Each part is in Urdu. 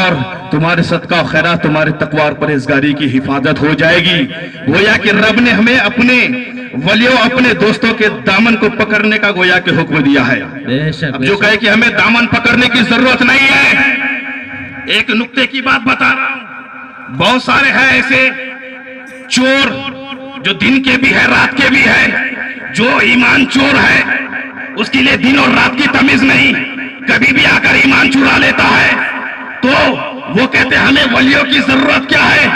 اور تمہارے صدقہ و خیرات، تمہارے تقوی اور پرہیزگاری کی حفاظت ہو جائے گی۔ گویا کہ رب نے ہمیں اپنے ولیوں، اپنے دوستوں کے دامن کو پکڑنے کا گویا کہ حکم دیا ہے۔ اب جو کہے کہ ہمیں دامن پکڑنے کی ضرورت نہیں ہے، ایک نکتے کی بات بتا رہا ہوں، بہت سارے ہیں ایسے چور جو دن کے بھی ہے رات کے بھی ہے، جو ایمان چور ہے اس کے لیے دن اور رات کی تمیز نہیں، کبھی بھی آ کر ایمان چرا لیتا ہے۔ تو وہ کہتے ہیں ہمیں ولیوں کی ضرورت کیا ہے،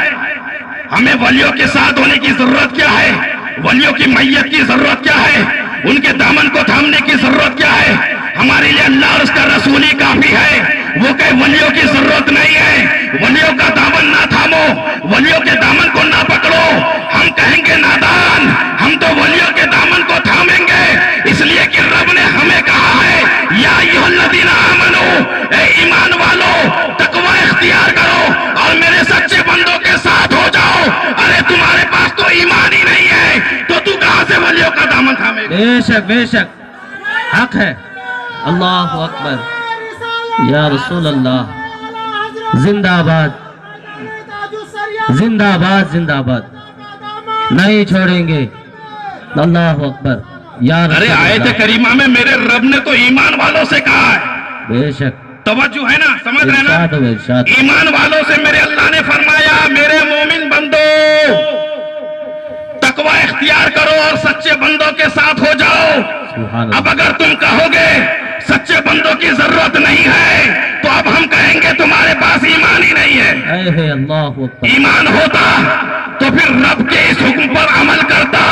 ہمیں ولیوں کے ساتھ ہونے کی ضرورت کیا ہے، ولیوں کی میت کی ضرورت کیا ہے، ان کے دامن کو تھامنے کی ضرورت کیا ہے، ہمارے لیے اللہ اور اس کا رسول ہی کافی ہے۔ وہ کہ ولیوں کی ضرورت نہیں ہے، ولیوں کا دامن نہ تھامو، ولیوں کے دامن کو نہ پکڑو۔ ہم کہیں گے نادان، ہم تو ولیوں کے دامن کو تھامیں گے، اس لیے کہ رب نے ہمیں کہا ہے یا ایھا الذین آمنو، اے ایمان والو تقوی اختیار کرو اور میرے سچے بندوں کے ساتھ ہو جاؤ۔ ارے تمہارے پاس تو ایمان ہی نہیں ہے تو تو کہاں سے ولیوں کا دامن تھامے گا؟ بے شک بے شک حق ہے۔ اللہ اکبر، یا رسول اللہ، زندہ آباد زندہ آباد زندہ آباد، نہیں چھوڑیں گے۔ اللہ اکبر، یا رسول ارے اللہ۔ آیت کریمہ میں میرے رب نے تو ایمان والوں سے کہا ہے، بے شک، توجہ ہے نا، سمجھ رہے نا؟ ارشاد ہو ارشاد۔ ایمان والوں سے میرے اللہ نے فرمایا میرے مومن بندو تقوی اختیار کرو اور سچے بندوں کے ساتھ ہو جاؤ۔ سبحان اب اللہ۔ اگر تم کہو گے سچے بندوں کی ضرورت نہیں ہے تو اب ہم کہیں گے تمہارے پاس ایمان ہی نہیں ہے۔ اے ہے اللہ اکبر۔ ایمان ہوتا تو پھر رب کے اس حکم پر عمل کرتا۔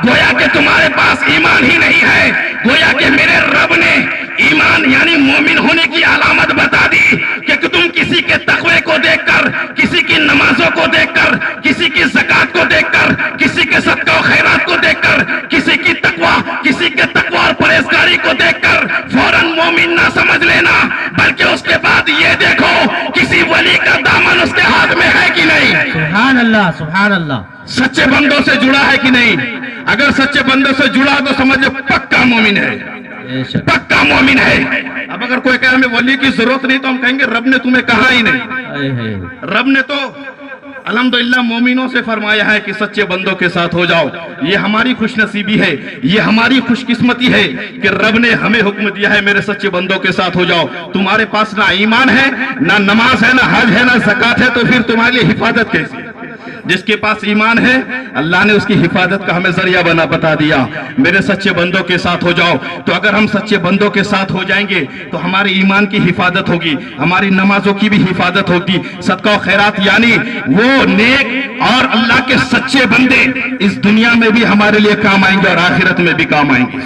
گویا کہ تمہارے پاس ایمان ہی نہیں ہے، گویا کہ میرے رب نے ایمان یعنی مومن ہونے کی علامت بتا دی کہ تم کسی کے تقوی کو دیکھ کر، کسی کی نمازوں کو دیکھ کر، کسی کی زکات کو دیکھ کر، کسی کے صدقہ و خیرات کو دیکھ کر، کسی کی تقوی، کسی کے تقوی اور پرہیزگاری کو دیکھ کر فوراً مومن نہ سمجھ لینا، بلکہ اس کے بعد یہ دیکھو کسی ولی کا دامن اس کے ہاتھ میں ہے کہ نہیں، سبحان اللہ سبحان اللہ۔ سچے بندوں سے جڑا ہے کہ نہیں۔ اگر سچے بندوں سے جڑا تو سمجھ لو پکا مومن ہے، بے شک، پکا مومن ہے۔ اب اگر کوئی کہے ہمیں ولی کی ضرورت نہیں تو ہم کہیں گے رب نے تمہیں کہا ہی نہیں۔ اے ہے، رب نے تو الحمدللہ مومنوں سے فرمایا ہے کہ سچے بندوں کے ساتھ ہو جاؤ۔ یہ ہماری خوش نصیبی ہے، یہ ہماری خوش قسمتی ہے کہ رب نے ہمیں حکم دیا ہے میرے سچے بندوں کے ساتھ ہو جاؤ۔ تمہارے پاس نہ ایمان ہے، نہ نماز ہے، نہ حج ہے، نہ زکات ہے، تو پھر تمہارے لیے حفاظت کیسی؟ جس کے پاس ایمان ہے اللہ نے اس کی حفاظت کا ہمیں ذریعہ بتا دیا، میرے سچے بندوں کے ساتھ ہو جاؤ۔ تو اگر ہم سچے بندوں کے ساتھ ہو جائیں گے تو ہمارے ایمان کی حفاظت ہوگی، ہماری نمازوں کی بھی حفاظت ہوگی، صدقہ و خیرات یعنی وہ نیک اور اللہ کے سچے بندے اس دنیا میں بھی ہمارے لیے کام آئیں گے اور آخرت میں بھی کام آئیں گے۔